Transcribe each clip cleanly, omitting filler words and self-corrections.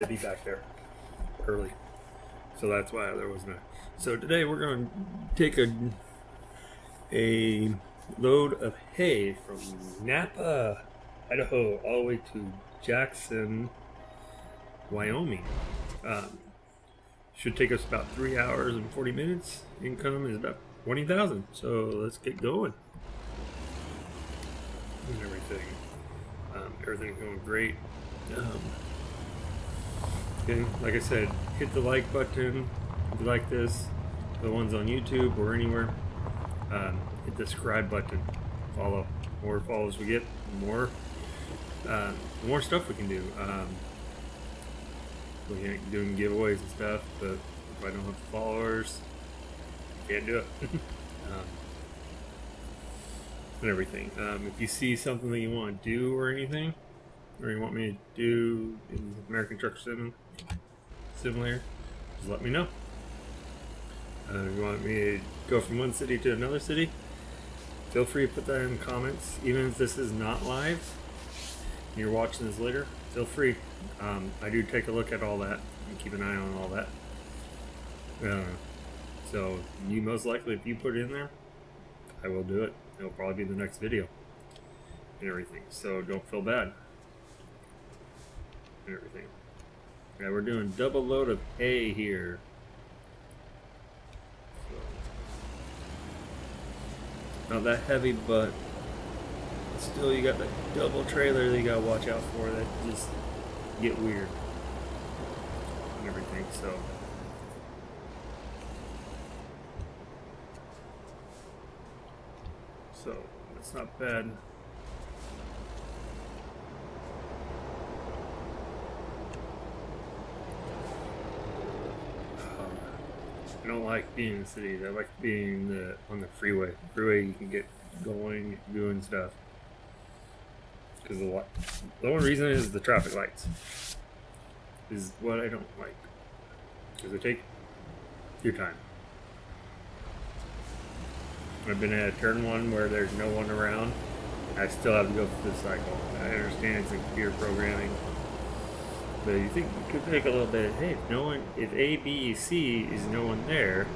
to be back there early, so that's why there wasn't a. So today we're going to take a load of hay from Nampa, Idaho, all the way to Jackson, Wyoming. Should take us about 3 hours and 40 minutes. Income is about 20,000. So let's get going. And everything. Everything's going great. Okay, like I said, hit the like button if you like this. The ones on YouTube or anywhere. Hit the subscribe button. Follow. The more follows we get, the more stuff we can do. We ain't doing giveaways and stuff, but if I don't have followers, I can't do it. And everything. If you see something that you want to do or anything, or you want me to do in American Truck Simulator, just let me know. If you want me to go from one city to another city, feel free to put that in the comments. Even if this is not live, and you're watching this later, feel free. I do take a look at all that and keep an eye on all that. So you most likely, if you put it in there, I will do it. It'll probably be the next video and everything. So don't feel bad and everything. Yeah, we're doing double load of hay here. So, not that heavy, but still you got that double trailer that you gotta watch out for that just get weird and everything. So that's not bad. I don't like being in the cities. I like being on the freeway. Freeway, you can get going, doing stuff. Because the only reason is the traffic lights is what I don't like. Because they take your time. I've been at turn one where there's no one around. I still have to go through the cycle. I understand it's a computer programming, but you think you could take a little bit. Hey, if A, B, C is no one there,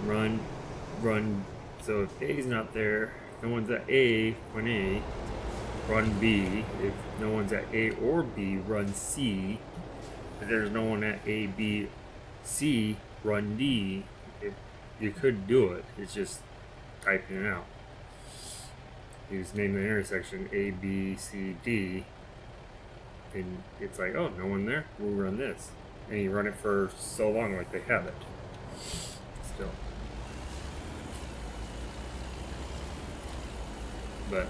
run. So if A is not there, no one's at A, run A. Run B. If no one's at A or B, run C. If there's no one at A, B, C, run D. You could do it. It's just typing it out. You just name the intersection A, B, C, D, and it's like, oh, no one there. We'll run this, and you run it for so long, like they have it. Still, but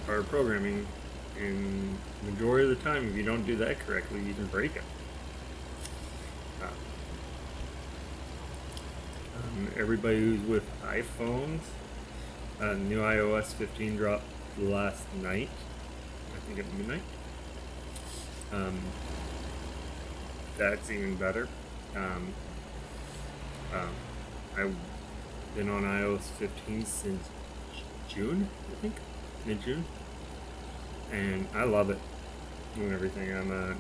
our programming, in majority of the time, if you don't do that correctly, you can break it. Everybody who's with iPhones, new iOS 15 dropped last night, I think at midnight. That's even better. I've been on iOS 15 since June, I think, mid-June, and I love it and everything. I'm an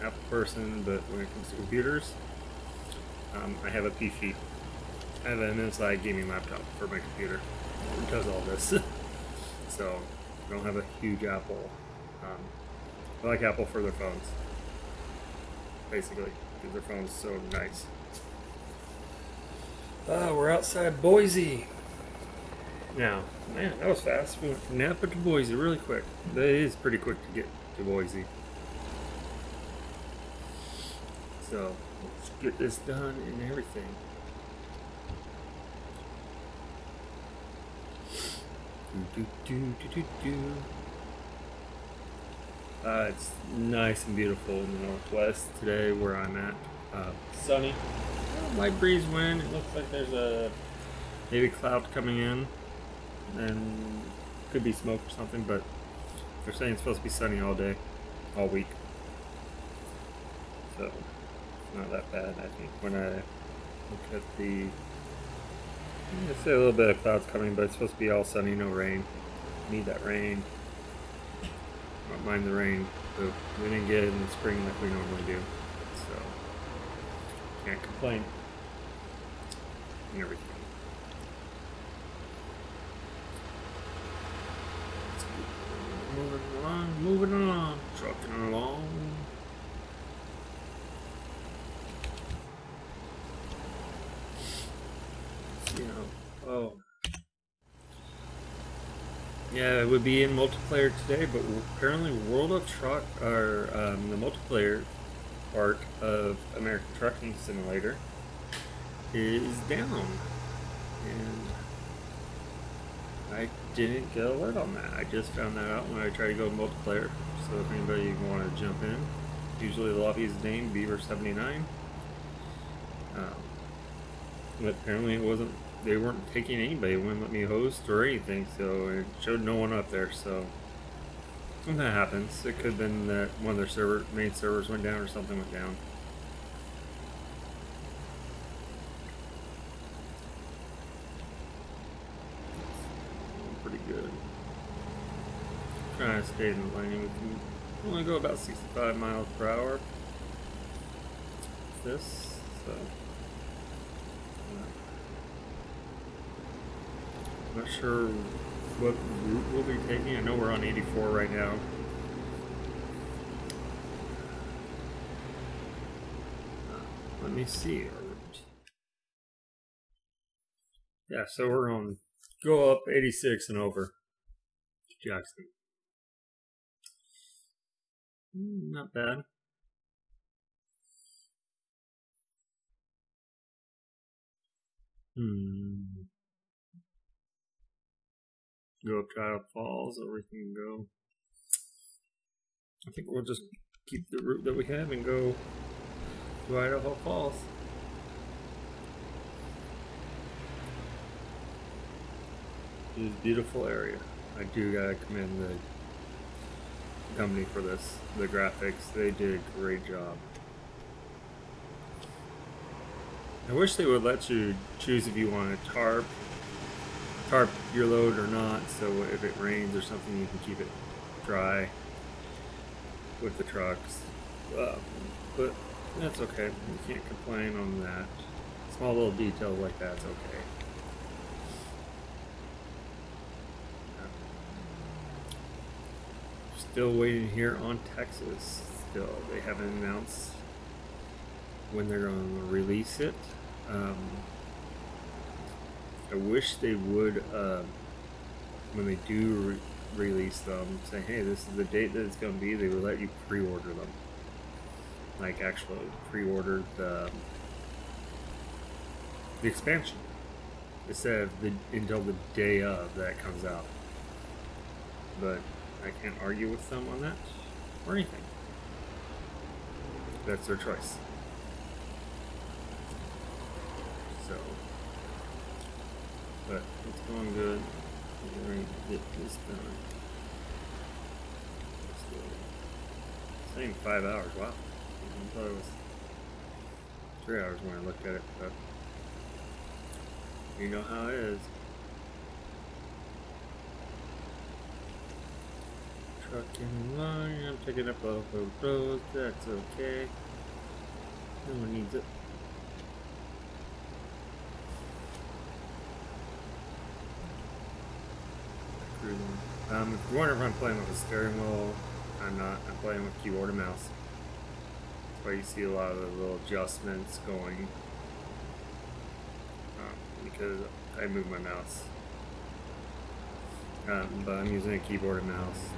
Apple person, but when it comes to computers, I have a PC. I have an MSI gaming laptop for my computer. It does all this. So, I don't have a huge Apple. I like Apple for their phones. Basically, because their phone's so nice. We're outside Boise. Now, man, that was fast. We went from Nampa to Boise really quick. That is pretty quick to get to Boise. So, let's get this done and everything. It's nice and beautiful in the northwest today where I'm at. Sunny. Light breeze wind. It looks like there's a maybe cloud coming in, and could be smoke or something, but they're saying it's supposed to be sunny all day, all week. So it's not that bad, I think. When I look at I see a little bit of clouds coming, but it's supposed to be all sunny, no rain. Need that rain. Not mind the rain, but we didn't get it in the spring like we normally do. So, can't complain. And everything. Moving along, trucking along. Oh. Yeah, it would be in multiplayer today, but apparently World of Truck, or the multiplayer part of American Trucking Simulator is down. And I didn't get an alert on that. I just found that out when I tried to go multiplayer. So if anybody want to jump in, usually the lobby is named Beaver79. But apparently it wasn't. They weren't taking anybody. It wouldn't let me host or anything. So it showed no one up there. So when that happens, it could have been that one of their main servers went down or something went down. Pretty good. Trying to stay in the lane. We can only go about 65 miles per hour. This, so not sure what route we'll be taking. I know we're on 84 right now. Let me see our route. Yeah, so we're on go up 86 and over to Jackson. Not bad. Go up to Idaho Falls, or we can go. I think we'll just keep the route that we have and go to Idaho Falls. It's a beautiful area. I do gotta commend the company for this. The graphics, they did a great job. I wish they would let you choose if you want to tarp your load or not, so if it rains or something you can keep it dry with the trucks. But that's okay. You can't complain on that. Small little details like that's okay. Still waiting here on Texas. Still, they haven't announced when they're going to release it. I wish they would, when they do release them, say, hey, this is the date that it's going to be. They would let you pre-order them. Like, actually pre-order the expansion. Instead of until the day of that comes out. But I can't argue with them on that or anything. That's their choice. So, but it's going good. We're going to get this done. It's saying 5 hours. Wow. I thought it was 3 hours when I looked at it, but you know how it is. Trucking line, I'm picking up off the road, that's okay. No one needs it. If you're wondering if I'm playing with a steering wheel, I'm not. I'm playing with keyboard and mouse. That's why you see a lot of the little adjustments going. Because I move my mouse. But I'm using a keyboard and mouse.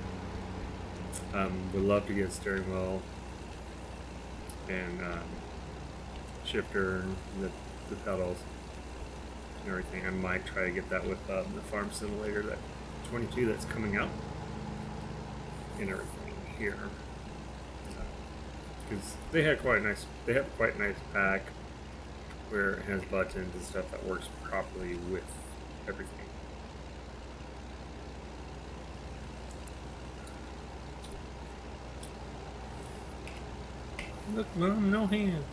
Would love to get a steering wheel and shifter and the pedals and everything. I might try to get that with the Farm Simulator, that 22 that's coming out, and everything here. Because they have quite a nice pack where it has buttons and stuff that works properly with everything. Look, Mom, no hands.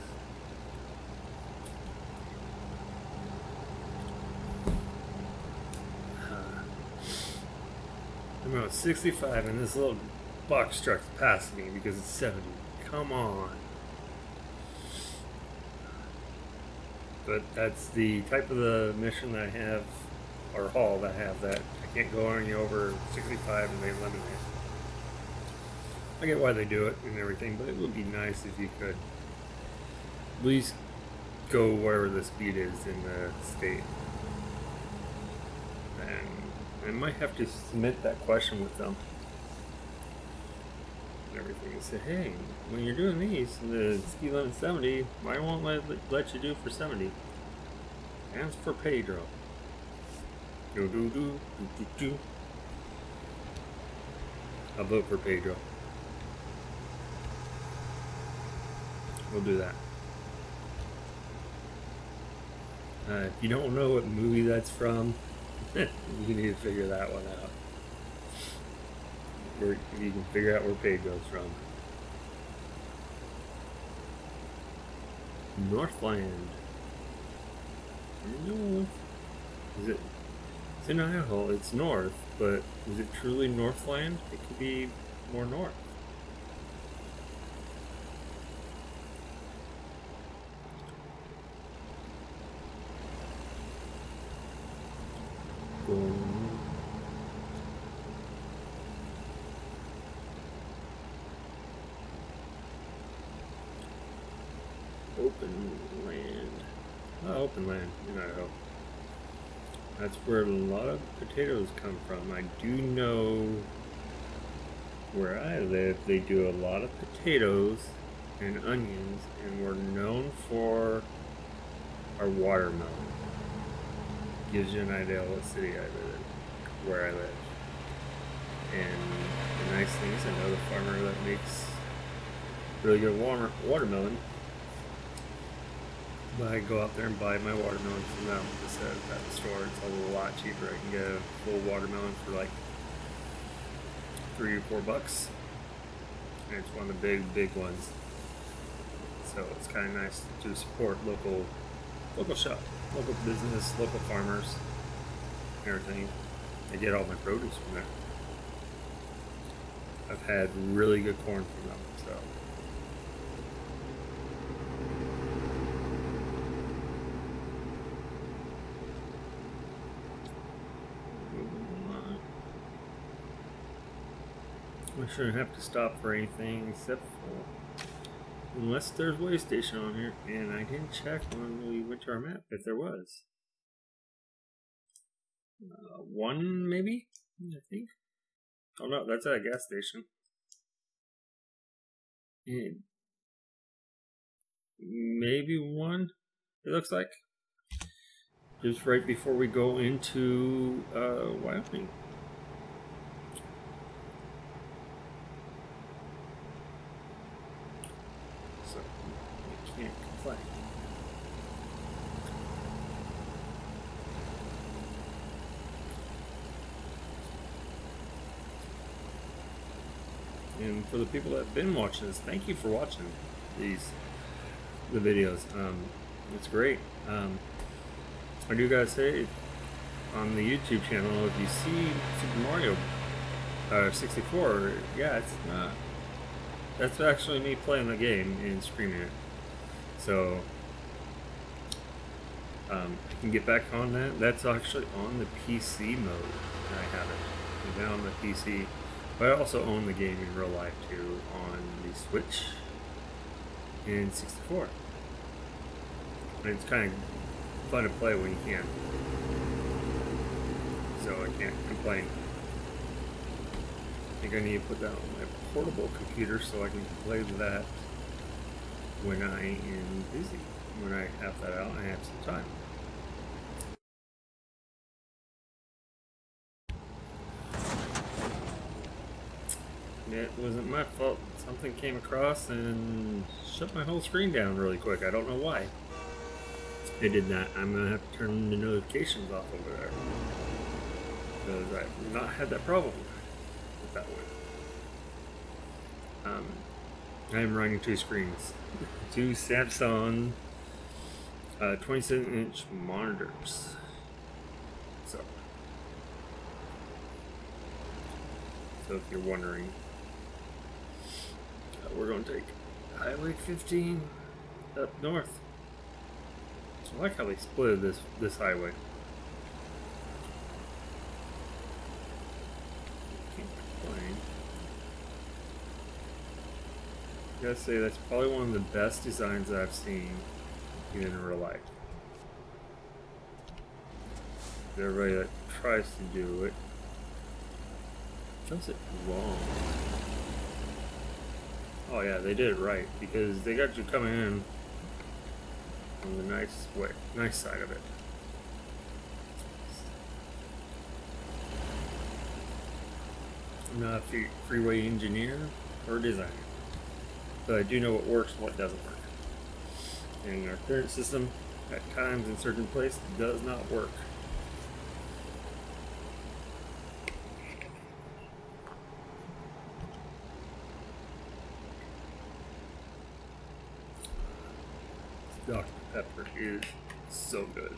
I'm about 65 in this little box truck's passing me because it's 70. Come on. But that's the type of the mission that I have, or haul that I have, that I can't go any over 65 and they eliminate. I get why they do it and everything, but it would be nice if you could at least go wherever the speed is in the state. And I might have to submit that question with them and everything and say, hey, when you're doing these, the speed limit 70, why won't let you do for 70? Ask for Pedro. Do do do do do do. I'll vote for Pedro. We'll do that. If you don't know what movie that's from, you need to figure that one out. Or you can figure out where Pedro's from. Northland. North. Is it? It's in Idaho. It's north, but is it truly Northland? It could be more north. Open land. Oh, open land in Idaho. That's where a lot of potatoes come from. I do know where I live, they do a lot of potatoes and onions, and we're known for our watermelon. Gives you an idea of what city I live in, where I live. And the nice thing is I know the farmer that makes really good watermelon. But I go out there and buy my watermelon from them instead of at the store. It's a lot cheaper. I can get a full watermelon for like $3 or $4. And it's one of the big ones. So it's kind of nice to support local shop, local business, local farmers, and everything. I get all my produce from there. I've had really good corn from them, so. I shouldn't have to stop for anything except for, unless there's way station on here, and I didn't check when we went to our map if there was. One maybe, I think. Oh no, that's at a gas station. And maybe one, it looks like. Just right before we go into Wyoming. So, I can't complain. And for the people that have been watching this, thank you for watching the videos. It's great. I do gotta say, on the YouTube channel, if you see Super Mario 64, yeah, it's not. That's actually me playing the game and streaming it. So I can get back on that. That's actually on the PC mode. And I have it down on the PC. But I also own the game in real life too on the Switch and 64. And it's kind of fun to play when you can. So I can't complain. I think I need to put that on my portable computer so I can play that when I am busy. When I have that out, I have some time. It wasn't my fault. Something came across and shut my whole screen down really quick. I don't know why it did that. I'm going to have to turn the notifications off over there, because I've not had that problem with that one. I am running two screens. Two Samsung 27-inch monitors. So if you're wondering, So we're going to take Highway 15 up north. So I like how they split this highway. Can't complain. I gotta say, that's probably one of the best designs that I've seen even in real life. Everybody that tries to do it does it wrong. Oh yeah, they did it right, because they got you coming in on the nice way, nice side of it. I'm not a freeway engineer or designer, but I do know what works and what doesn't work. And our current system, at times in certain places, does not work. Dr. Pepper is so good.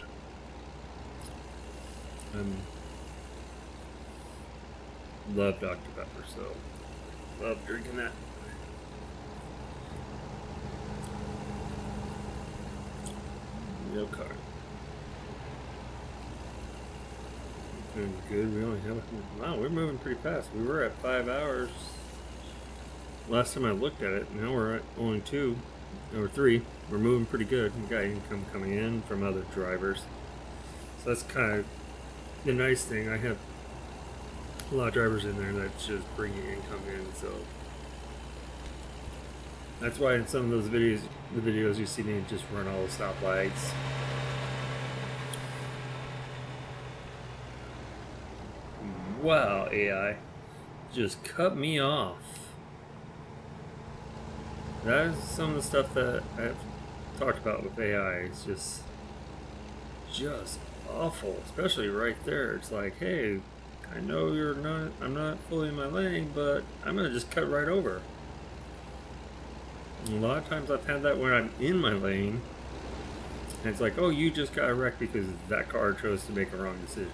Love Dr. Pepper, so love drinking that. No card. Doing good. We only have. Wow, we're moving pretty fast. We were at 5 hours last time I looked at it. Now we're at only 2 or 3. We're moving pretty good. We got income coming in from other drivers. So that's kind of the nice thing. I have a lot of drivers in there that's just bringing income in. So that's why in some of those videos, the videos you see me just run all the stoplights. Wow, AI just cut me off. That is some of the stuff that I've talked about with AI. It's just awful, especially right there. It's like, hey, I know I'm not fully in my lane, but I'm gonna just cut right over. And a lot of times I've had that when I'm in my lane, and it's like, oh, you just got wrecked because that car chose to make a wrong decision.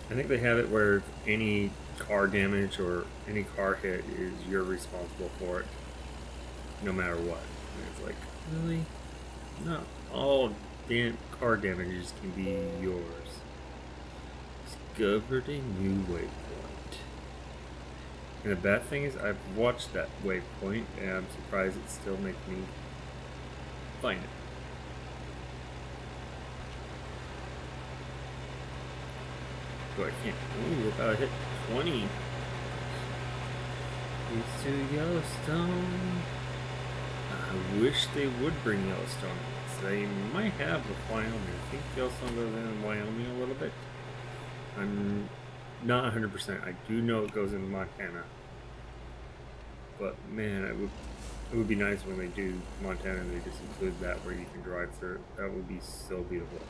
I think they have it where any car damage or any car hit is you're responsible for it, no matter what. And it's like, really? Not all car damages can be yours. Discovered a new waypoint. And the bad thing is, I've watched that waypoint, and I'm surprised it still makes me find it. So I can't. Ooh, about to hit 20. East to Yellowstone. I wish they would bring Yellowstone. They might have with Wyoming. I think Yellowstone goes in Wyoming a little bit. I'm not 100%. I do know it goes in Montana. But man, it would be nice when they do Montana and they just include that where you can drive through. That would be so beautiful.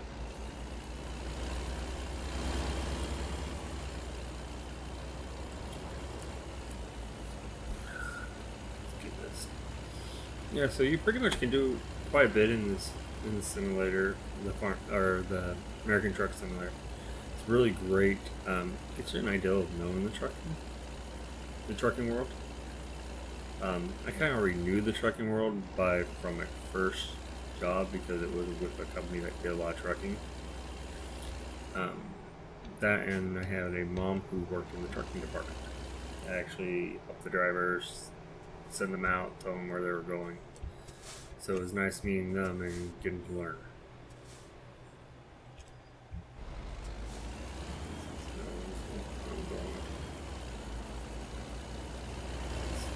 Yeah, so you pretty much can do quite a bit in this simulator, the American Truck Simulator. It's really great. Gets you an idea of knowing the trucking world. I kind of already knew the trucking world from my first job because it was with a company that did a lot of trucking. That and I had a mom who worked in the trucking department. I actually helped the drivers, send them out, tell them where they were going. So it was nice meeting them and getting to learn.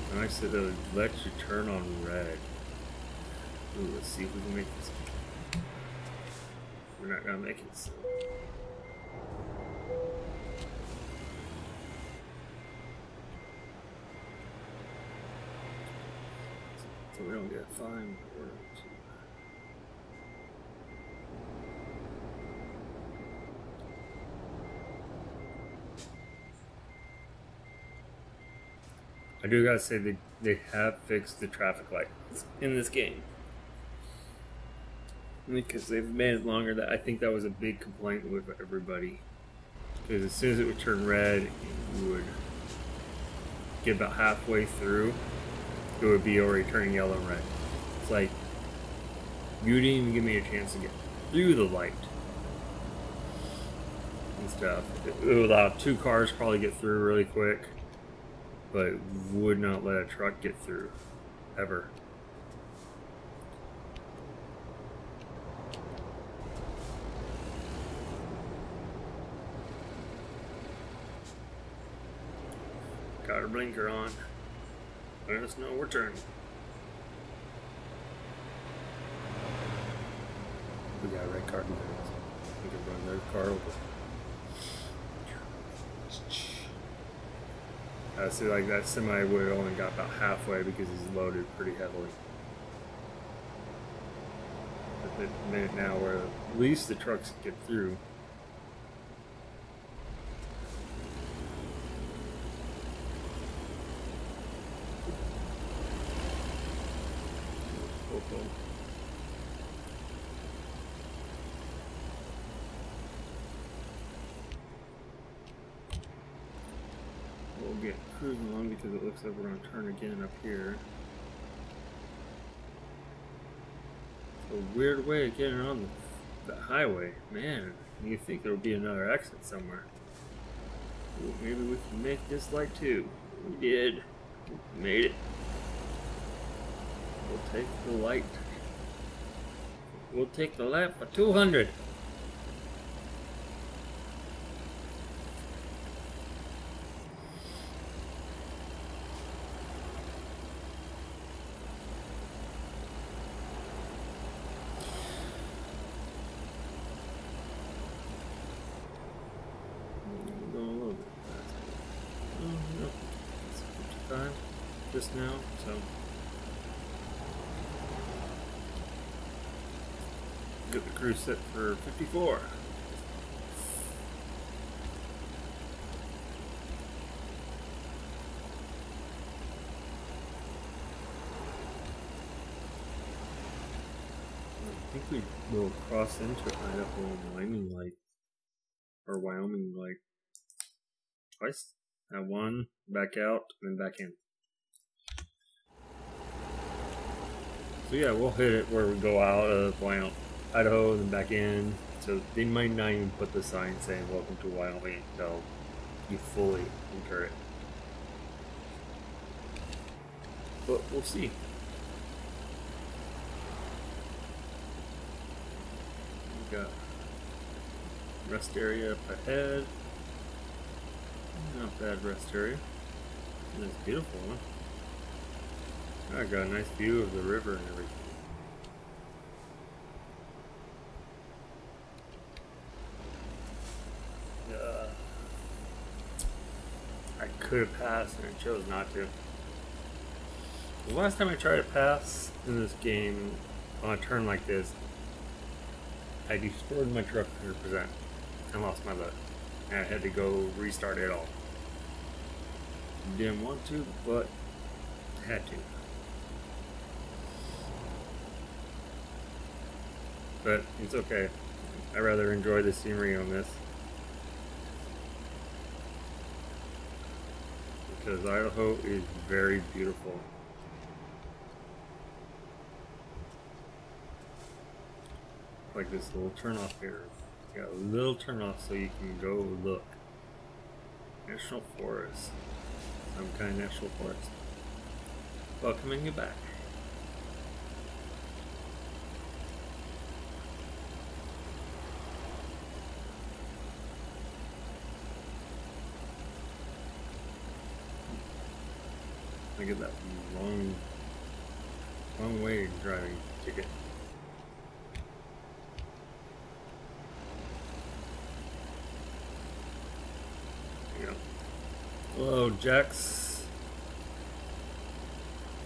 It's nice that it lets you turn on red. Ooh, let's see if we can make this. We're not gonna make it. So. So we don't get fined. I do gotta say they have fixed the traffic lights in this game. Because they've made it longer. That I think that was a big complaint with everybody. Because as soon as it would turn red, you would get about halfway through, it would be already turning yellow and red. It's like, you didn't even give me a chance to get through the light and stuff. It would allow 2 cars probably get through really quick, but would not let a truck get through, ever. Got our blinker on. Let us know we're turning. We got a red car behind us. We can run their car over. I see, like that semi would only got about halfway because he's loaded pretty heavily. At the minute now where at least the trucks get through. We'll get cruising along because it looks like we're going to turn again up here. It's a weird way of getting on the highway. Man, you think there would be another exit somewhere. Ooh, maybe we can make this light too. We did. We made it. We'll take the light. We'll take the lap for 200. Just now, so get the cruise set for 54. I think we will cross into Idaho and Wyoming light, or Wyoming light twice. At one, back out, and then back in. So yeah, we'll hit it where we go out of Idaho and then back in. So they might not even put the sign saying "Welcome to Wyoming" until you fully enter it. But we'll see. We got rest area up ahead. Not bad rest area. It's beautiful, huh? I got a nice view of the river and everything. I could have passed and I chose not to. The last time I tried to pass in this game on a turn like this, I destroyed my truck 100% and lost my load. And I had to go restart it all. Didn't want to, but had to. But it's okay. I rather enjoy the scenery on this. Because Idaho is very beautiful. Like this little turnoff here. You got a little turnoff so you can go look. National Forest. Some kind of national forest. Welcoming you back. I get that long way driving ticket. Yeah. Hello, Jax.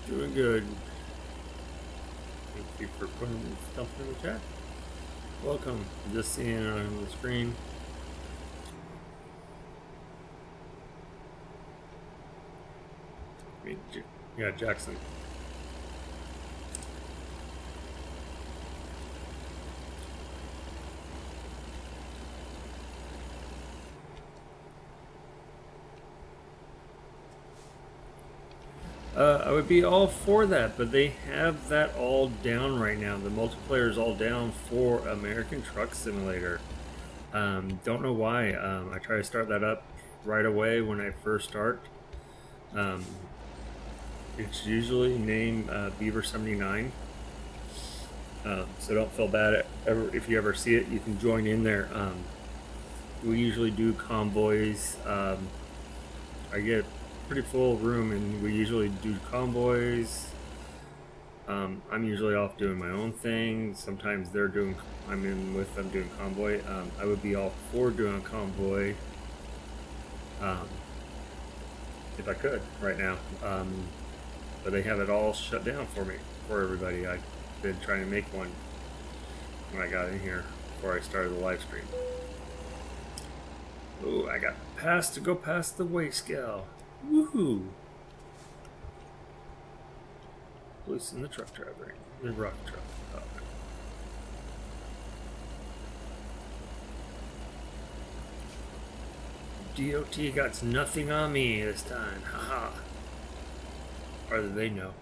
Doing good. Thank you for putting stuff in the chat. Welcome. Just seeing it on the screen. Yeah, Jackson. I would be all for that, but they have that all down right now. The multiplayer is all down for American Truck Simulator. Don't know why. I try to start that up right away when I first start. Um, it's usually named Beaver79. So don't feel bad if you ever see it. You can join in there. We usually do convoys. I get pretty full room, and we usually do convoys. I'm usually off doing my own thing. Sometimes I'm in with them doing convoy. I would be all for doing a convoy if I could right now. But they have it all shut down for everybody. I've been trying to make one when I got in here before I started the live stream. Ooh, I got to go past the weigh scale. Woohoo! Loosen the truck driver, the rock truck. Oh. DOT got nothing on me this time. Haha. Or do they know?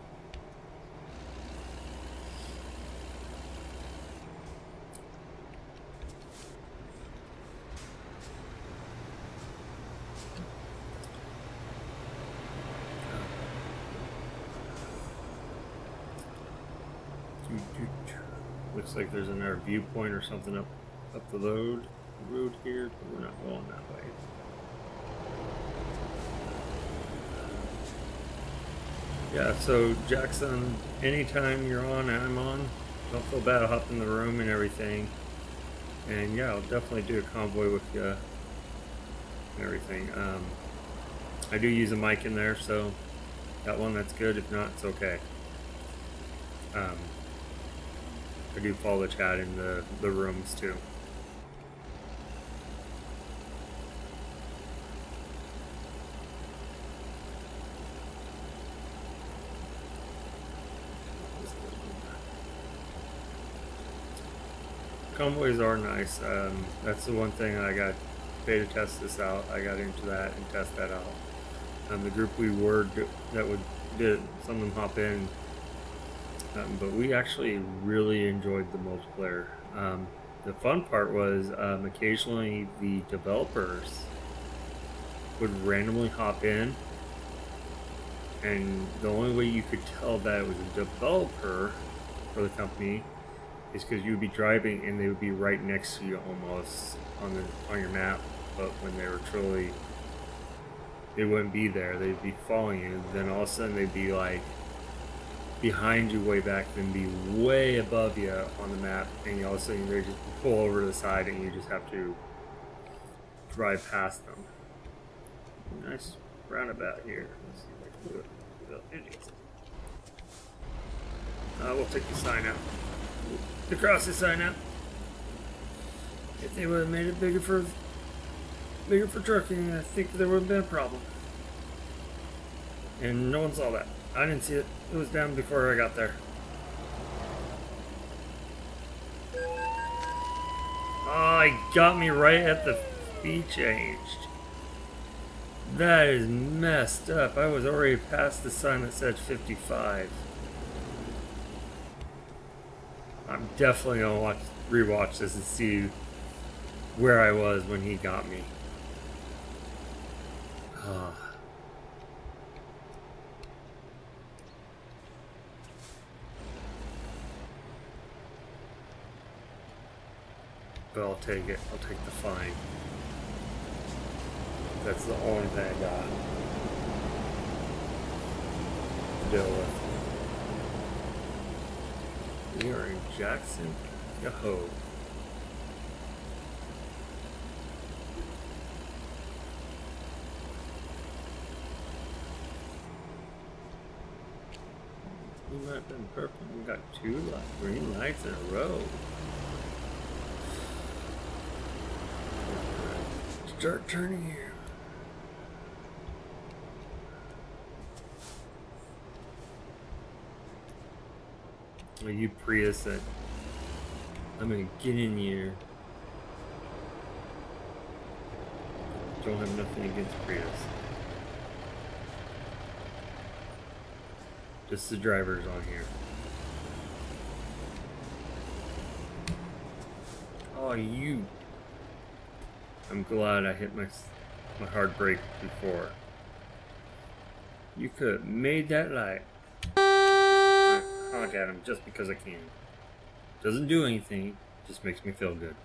Looks like there's another viewpoint or something up the road here, but we're not going that way. Yeah, so Jackson, anytime you're on and I'm on, don't feel bad. I'll hop in the room and everything. And yeah, I'll definitely do a convoy with you and everything. I do use a mic in there, so that one, that's good. If not, it's okay. I do follow the chat in the rooms too. Convoys are nice. That's the one thing I got beta test this out. I got into that and test that out. The group we were did some of them hop in. But we actually really enjoyed the multiplayer. The fun part was occasionally the developers would randomly hop in, and the only way you could tell that it was a developer for the company is because you would be driving and they would be right next to you almost on your map, but when they were truly, they wouldn't be there. They'd be following you. Then all of a sudden they'd be like behind you way back, then be way above you on the map, and all of a sudden they just pull over to the side and you just have to drive past them. Nice roundabout here. Let's see if I can do it. We'll take the sign out. The cross sign out. If they would have made it bigger for trucking, I think there would have been a problem. And no one saw that. I didn't see it. It was down before I got there. Oh, he got me right at the speed changed. That is messed up. I was already past the sign that said 55. I'm definitely gonna rewatch this and see where I was when he got me. But I'll take it. I'll take the fine. That's the only thing I got to deal with. We are in Jackson, Yahoo. We might have been purple. We got two green lights in a row. Start turning here. Well, you Prius that I'm gonna get in here. Don't have nothing against Prius. Just the drivers on here. Oh, you. I'm glad I hit my hard brake before. You could have made that light. I honk at him just because I can. Doesn't do anything, just makes me feel good.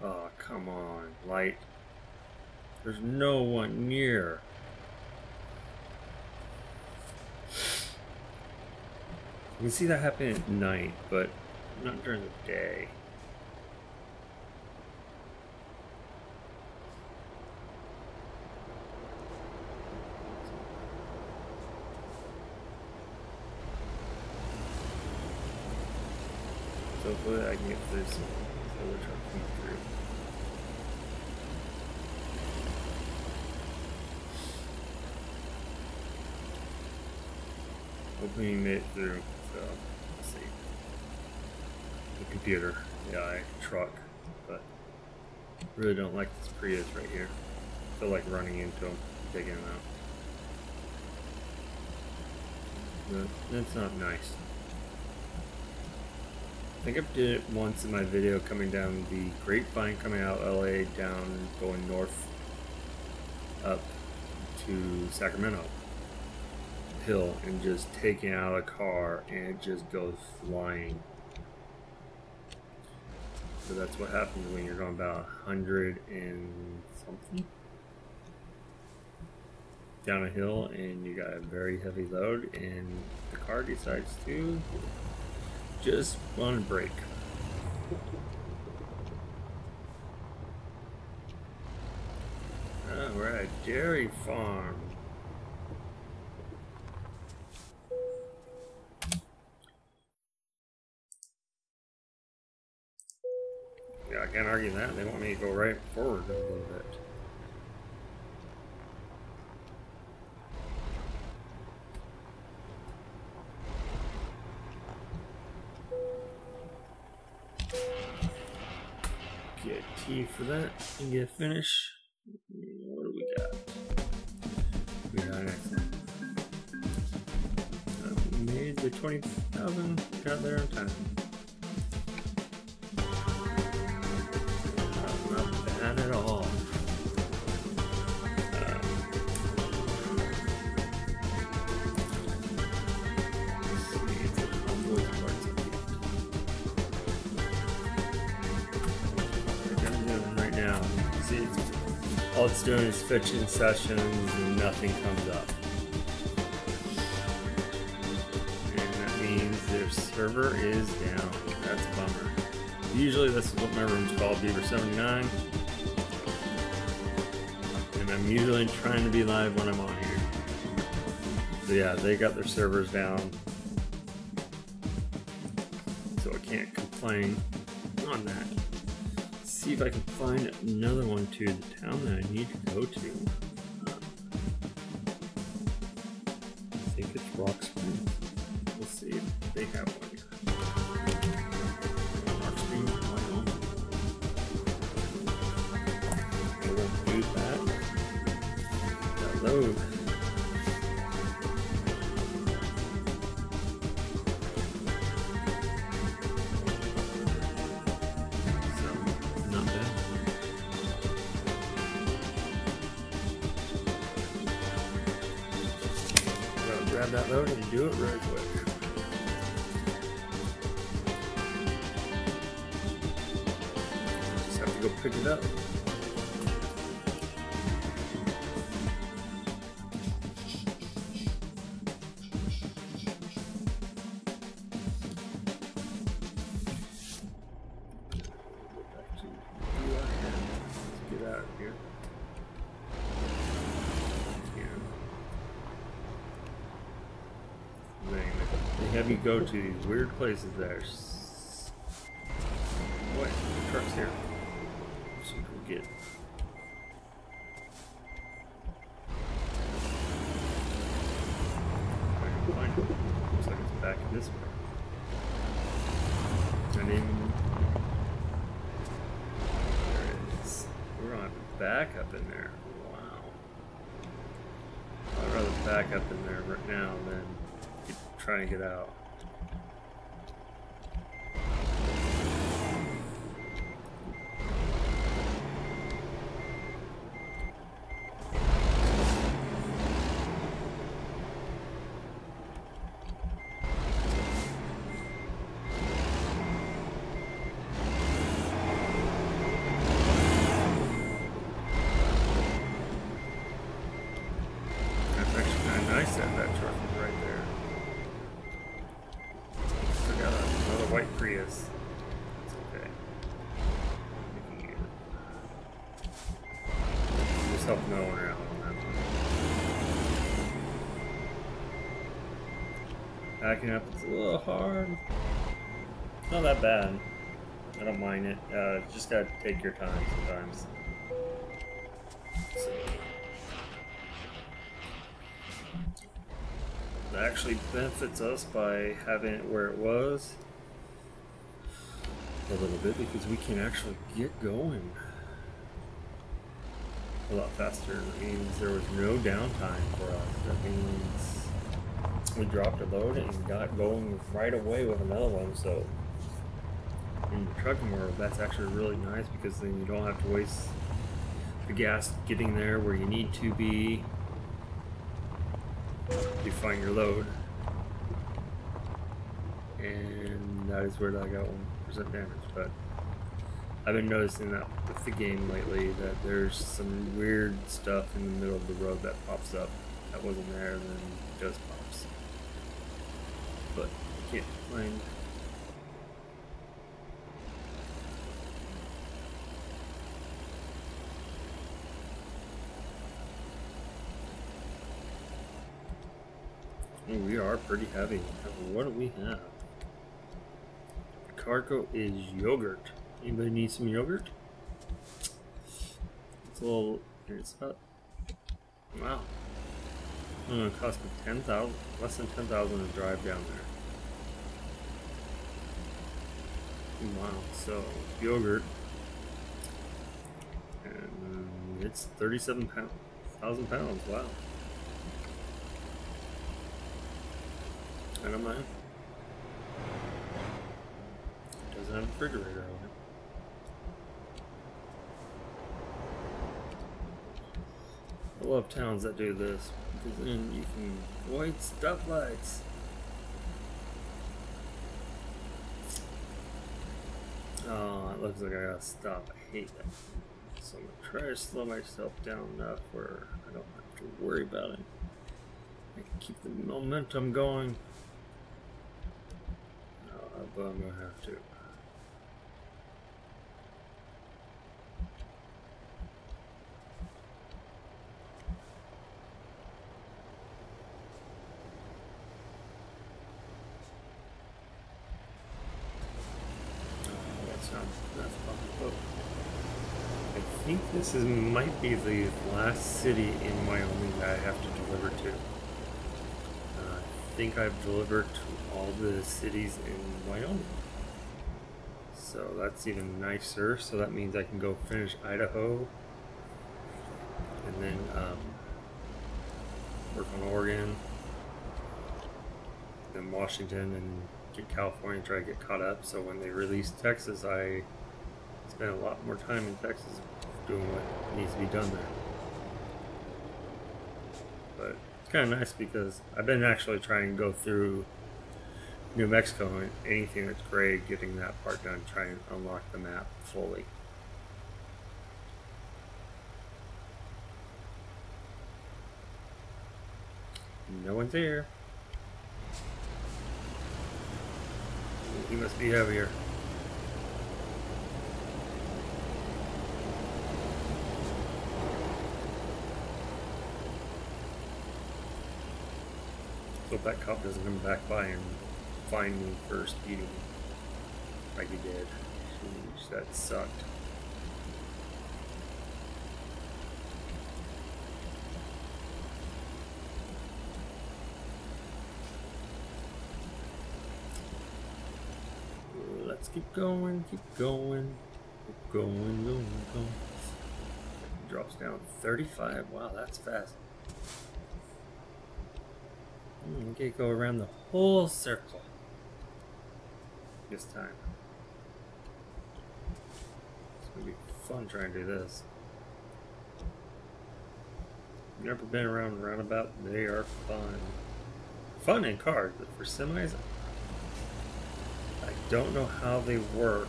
Oh, come on, light. There's no one near. You can see that happen at night, but not during the day. So hopefully I can get this other truck coming through. Hopefully he made it through. So let's see. The computer, AI truck, but really don't like this Prius right here. I feel like running into him, taking him out. But that's not nice. I think I did it once in my video coming down the Grapevine coming out of LA down going north up to Sacramento hill and just taking out a car and it just goes flying. So that's what happens when you're going about 100 and something down a hill and you got a very heavy load and the car decides to just want to brake. Oh, we're at a dairy farm. Yeah, I can't argue that. They want me to go right forward a little bit. Get T for that and get a finish. What do we got? We got an excellent. We made the 20,000, got there in time. Not bad at all. All it's doing is fetching sessions and nothing comes up. And that means their server is down. That's a bummer. Usually this is what my room's called, Beaver 79. And I'm usually trying to be live when I'm on here. So yeah, they got their servers down. So I can't complain on that. See if I can find another one to the town that I need to go to. I think it's Rock Springs. We'll see if they have one here. Rock Springs, Wyoming. I won't do that. That load. Grab that load and do it really quick. Just have to go pick it up. Let's get out of here. They have you go to these weird places there. What? The truck's here. Let's see what we get. I can find it. Looks like it's back in this way. mean, there it is. We're gonna have to back up in there. Wow. I'd rather back up in there right now than try and get out. Backing up, it's a little hard. Not that bad. I don't mind it. Just gotta take your time sometimes. So, it actually benefits us by having it where it was a little bit, because we can actually get going a lot faster. It means there was no downtime for us. That means we dropped a load and got going right away with another one. So in the trucking world, that's actually really nice, because then you don't have to waste the gas getting there where you need to be to find your load. And that is where I got 1% damage. But I've been noticing that with the game lately, that there's some weird stuff in the middle of the road that pops up that wasn't there, and then it just pops. But I can't find. Oh, we are pretty heavy. What do we have? The cargo is yogurt. Anybody need some yogurt? It's a little. It's about. Wow. It cost me 10,000, less than 10,000 to drive down there. Wow, so yogurt, and it's 37,000 pounds. Wow. I don't mind. Doesn't have a refrigerator on it. I love towns that do this, because then you can avoid stoplights. Oh, it looks like I gotta stop. I hate that. So I'm gonna try to slow myself down enough where I don't have to worry about it. I can keep the momentum going. But I'm gonna have to. I think this might be the last city in Wyoming that I have to deliver to. I think I've delivered to all the cities in Wyoming. So that's even nicer. So that means I can go finish Idaho and then work on Oregon, then Washington, and get California, try to get caught up. So when they release Texas, I spend a lot more time in Texas doing what needs to be done there. But it's kind of nice because I've been actually trying to go through New Mexico and anything that's gray, getting that part done, try and unlock the map fully. No one's here. He must be heavier. So if that cop doesn't come back by and find me for speeding like he did, jeez, that sucked. Let's keep going, keep going, keep going, going. Drops down 35. Wow, that's fast. Okay, go around the whole circle this time. It's gonna be fun trying to do this. Never been around a roundabout. They are fun. Fun in cars, but for semis, I don't know how they work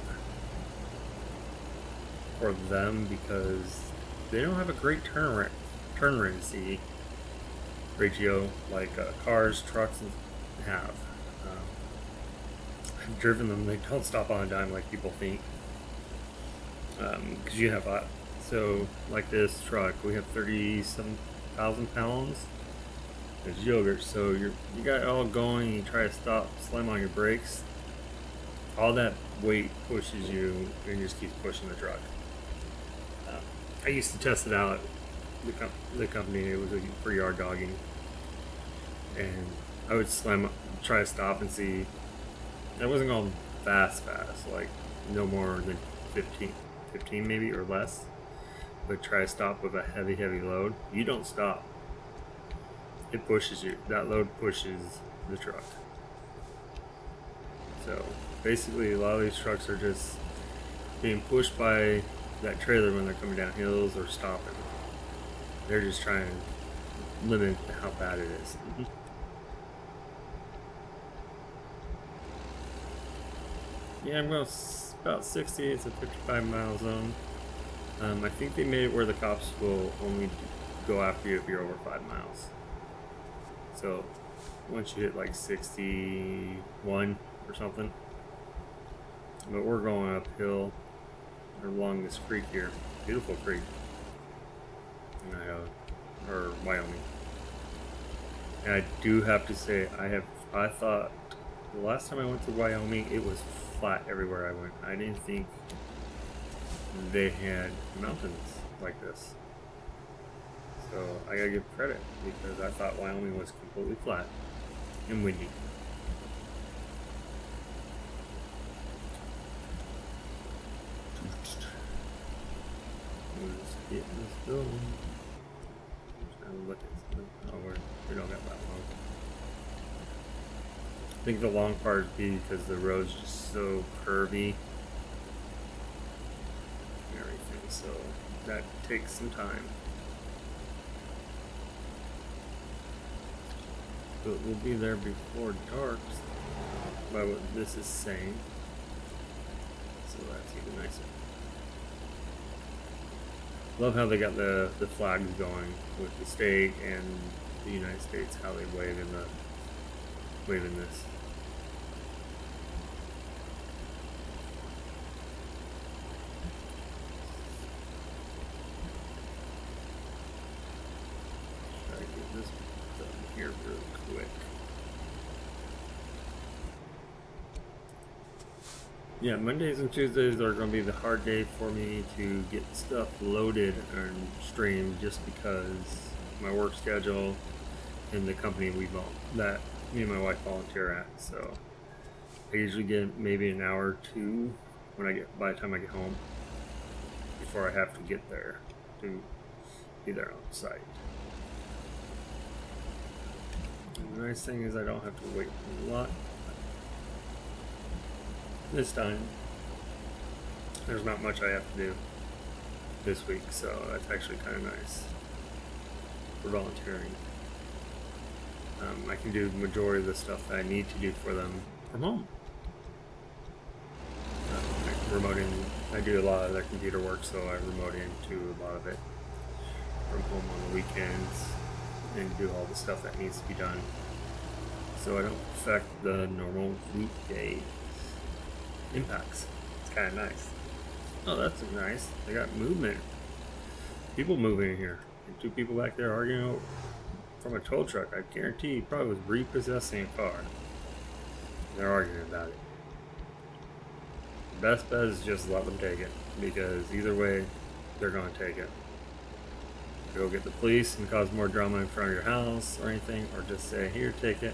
for them because they don't have a great turn radius ratio like cars, trucks have. I've driven them; they don't stop on a dime like people think. Because you have so like this truck, we have 37,000 pounds. It's yogurt, so you got it all going. You try to stop, slam on your brakes. All that weight pushes you, and you just keep pushing the truck. I used to test it out. The company, it was for yard dogging, and I would try to stop and see. I wasn't going fast, like no more than 15 maybe or less. But try to stop with a heavy load. You don't stop. It pushes you. That load pushes the truck. So basically, a lot of these trucks are just being pushed by that trailer when they're coming down hills or stopping. They're just trying to limit how bad it is. Yeah, I'm going about 60. It's a 55-mile zone. I think they made it where the cops will only go after you if you're over 5 miles. So once you hit like 61 or something. But we're going uphill along this creek here. Beautiful creek in Idaho, or Wyoming. And I do have to say, I thought the last time I went to Wyoming, it was flat everywhere I went. I didn't think they had mountains like this. So I gotta give credit because I thought Wyoming was completely flat and windy. Let's get this going. I'm trying to look at something. Oh, we don't got that long. I think the long part would be because the road's just so curvy and everything, so that takes some time. But we'll be there before dark by what this is saying, so that's even nicer. Love how they got the flags going with the state and the United States, how they wave in this. Try to get this done here really quick. Yeah, Mondays and Tuesdays are going to be the hard day for me to get stuff loaded and streamed just because my work schedule and the company that me and my wife volunteer at. So I usually get maybe an hour or two by the time I get home before I have to get there to be there on site. And the nice thing is I don't have to wait a lot. This time, there's not much I have to do this week, so that's actually kind of nice for volunteering. I can do the majority of the stuff that I need to do for them from home. I remote in. I do a lot of their computer work, so I remote into a lot of it from home on the weekends and do all the stuff that needs to be done, so I don't affect the normal weekday impacts. It's kind of nice. Oh, that's nice. They got movement. People moving in here. And 2 people back there arguing from a tow truck. I guarantee he probably was repossessing a car. They're arguing about it. The best bet is just let them take it, because either way, they're going to take it. Go get the police and cause more drama in front of your house or anything, or just say, here, take it.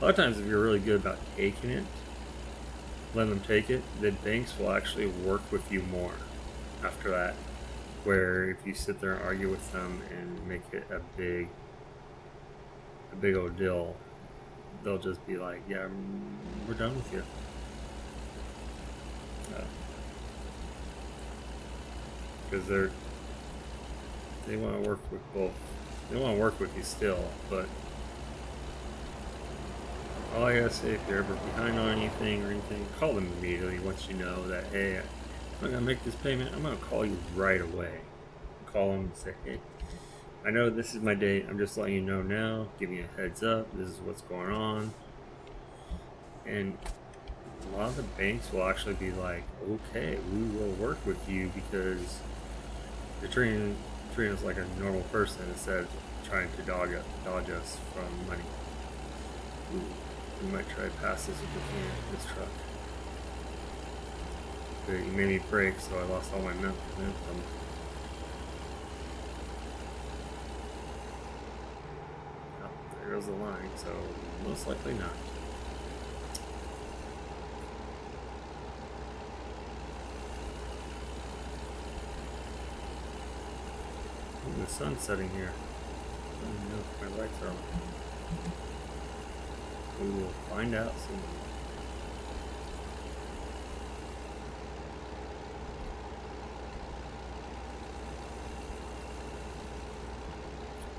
A lot of times if you're really good about taking it, let them take it, the banks will actually work with you more after that. Where if you sit there and argue with them and make it a big old deal, they'll just be like, "Yeah, we're done with you." Because they want to work with both. They want to work with you still, but all I gotta say, if you're ever behind on anything or anything, call them immediately once you know that, hey, I'm gonna make this payment. I'm gonna call you right away. Call them and say, hey, I know this is my date. I'm just letting you know now. Give me a heads up. This is what's going on. And a lot of the banks will actually be like, okay, we will work with you because you're treating us like a normal person instead of trying to dodge us from money. Ooh, we might try to pass this if we can, this truck. But you made me brake, so I lost all my momentum. Oh, there goes the line, so most likely not. Ooh, the sun's setting here. I don't know if my lights are on. We will find out soon.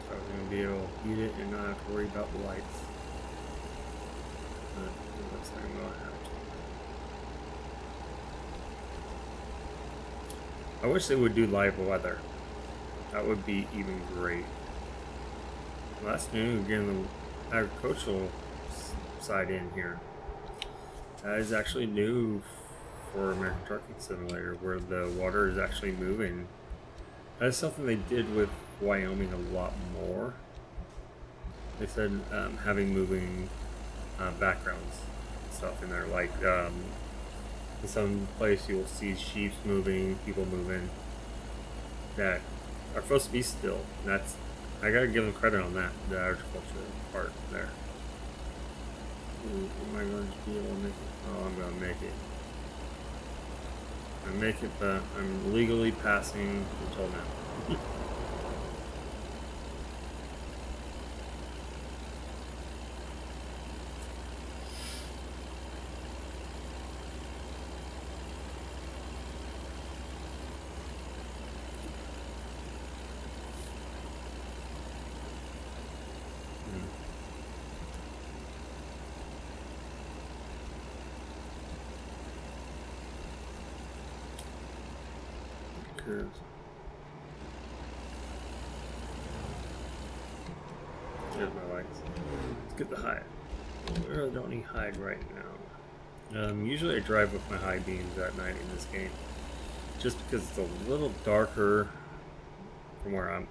So we're going to be able to eat it and not have to worry about the lights. It looks like I'm going to have to. I wish they would do live weather. That would be even great. Well, that's new, getting the agricultural side in here. That is actually new for American Trucking Simulator, where the water is actually moving. That is something they did with Wyoming a lot more. They said having moving backgrounds and stuff in there, like in some place you will see sheep moving, people moving that are supposed to be still. And that's, I gotta give them credit on that, the agricultural part there. Ooh, am I going to be able to make it? Oh, I'm gonna make it. I make it, but I'm legally passing until now. There's my lights. Let's get the hide. We really don't need hide right now. Usually I drive with my high beams at night in this game, just because it's a little darker from where I'm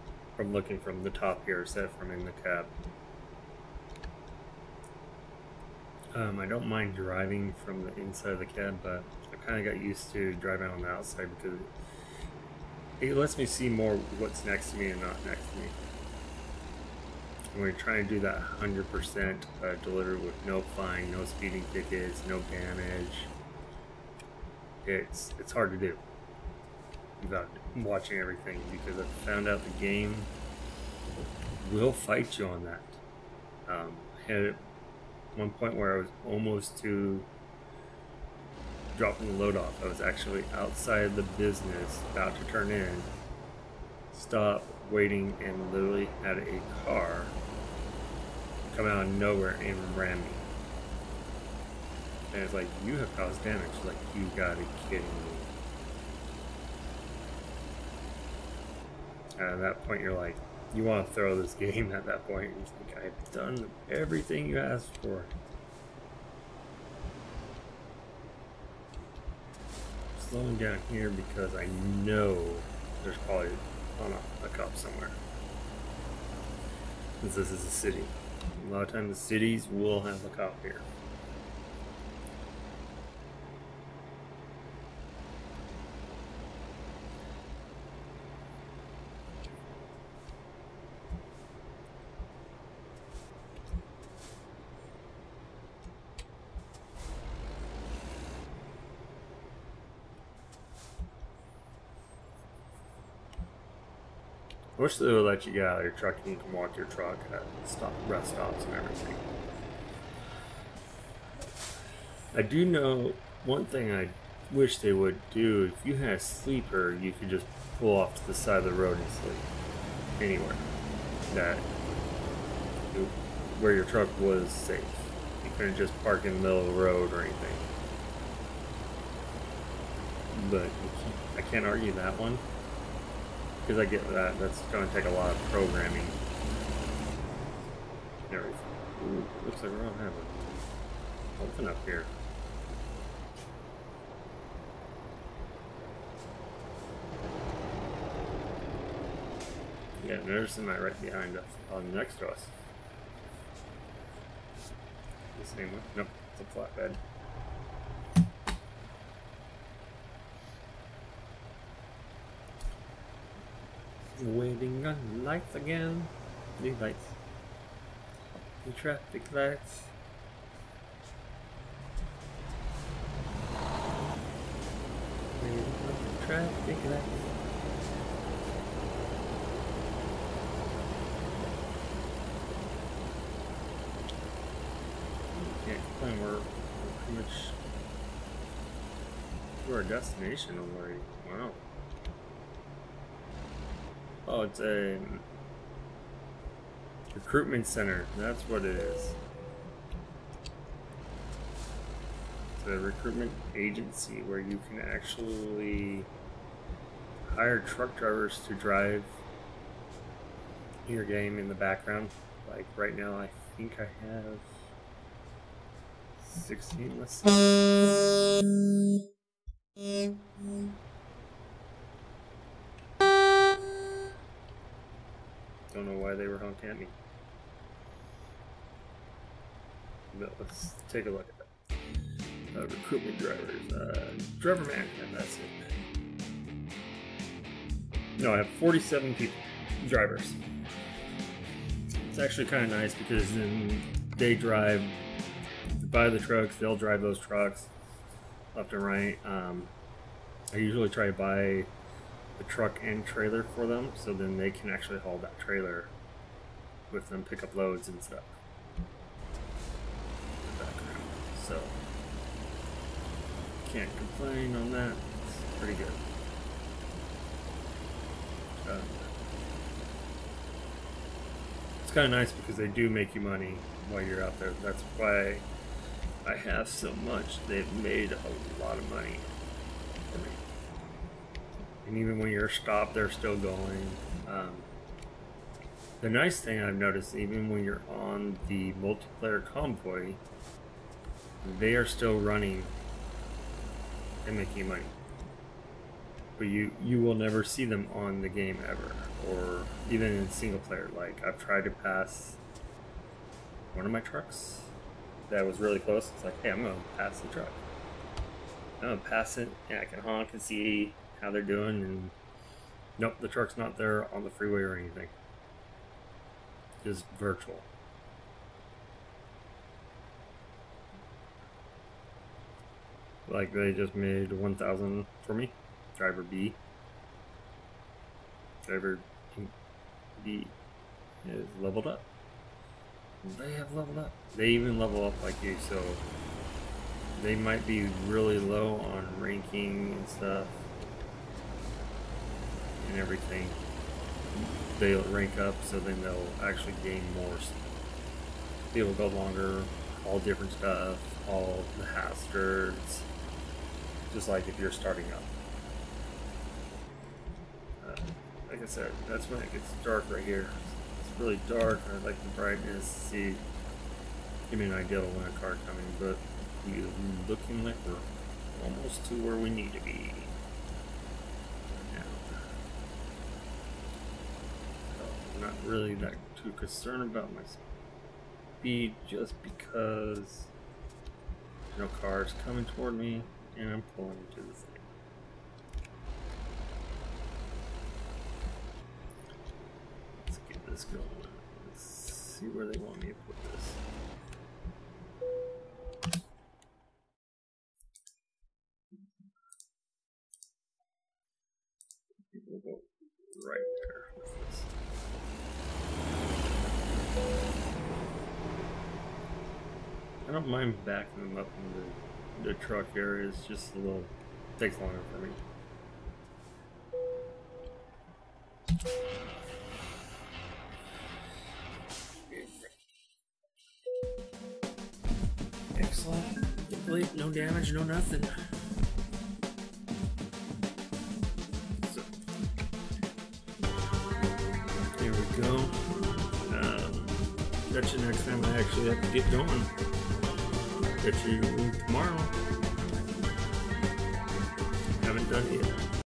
looking from the top here instead of from in the cab. I don't mind driving from the inside of the cab, but I kind of got used to driving on the outside because it lets me see more what's next to me and not next to me. And we're trying to do that 100% delivery with no fine, no speeding tickets, no damage. It's hard to do without watching everything, because I found out the game will fight you on that. I had one point where I was almost to dropping the load off. I was actually outside of the business, about to turn in, stop, waiting, and literally had a car come out of nowhere and ram me. And it's like, you have caused damage. Like, you gotta be kidding me. And at that point, you're like, you want to throw this game at that point. You think, I've done everything you asked for. Slowing down here because I know there's probably a cop somewhere. Since this is a city. A lot of times the cities will have a cop here. I wish they would let you get out of your truck and you can walk your truck at rest stops and everything. I do know one thing I wish they would do. If you had a sleeper, you could just pull off to the side of the road and sleep anywhere where your truck was safe. You couldn't just park in the middle of the road or anything. But I can't argue that one, because I get that that's going to take a lot of programming and everything. Ooh, looks like we don't have a open up here. Yeah, there's somebody right behind us, next to us. The same one? Nope, it's a flatbed. Waiting on lights again. New lights. New traffic lights. Waiting on the traffic lights. Can't complain, we're pretty much to our destination already. Wow. Oh, it's a recruitment center. That's what it is. It's a recruitment agency where you can actually hire truck drivers to drive your game in the background. Like right now, I think I have 16. Let's see. Don't know why they were honking at me. But let's take a look at that. Recruitment drivers. Driver man, yeah, that's it. No, I have 47 people, drivers. It's actually kind of nice because then they drive, buy the trucks, they'll drive those trucks left and right. I usually try to buy the truck and trailer for them, so then they can actually haul that trailer with them, pick up loads and stuff. So can't complain on that. It's pretty good. It's kind of nice because they do make you money while you're out there. That's why I have so much. They've made a lot of money for me. And even when you're stopped, they're still going. The nice thing I've noticed, even when you're on the multiplayer convoy, they are still running and making money. But you will never see them on the game ever, or even in single player. Like, I've tried to pass one of my trucks that was really close. It's like, hey, I'm gonna pass the truck. I'm gonna pass it, and I can honk and see how they're doing, and nope, the truck's not there on the freeway or anything. Just virtual. Like, they just made 1,000 for me. Driver B. Driver B is leveled up. They have leveled up. They even level up like you, so they might be really low on ranking and stuff and everything. They'll rank up, so then they'll actually gain more. Be able to go longer, all different stuff, all the hazards, just like if you're starting up. Like I said, that's when it gets dark right here. It's really dark. I like the brightness. See, give me an idea of when a car coming, but we're looking like we're almost to where we need to be. I'm not really that too concerned about my speed, just because no cars coming toward me and I'm pulling into the thing. Let's get this going. Let's see where they want me to put this. We'll go right there with this. I don't mind backing them up in the truck area. It's just a little takes longer for me. Excellent. Complete. No damage. No nothing. So, here we go. Catch you next time I actually have to get going. Catch you tomorrow. Haven't done it yet.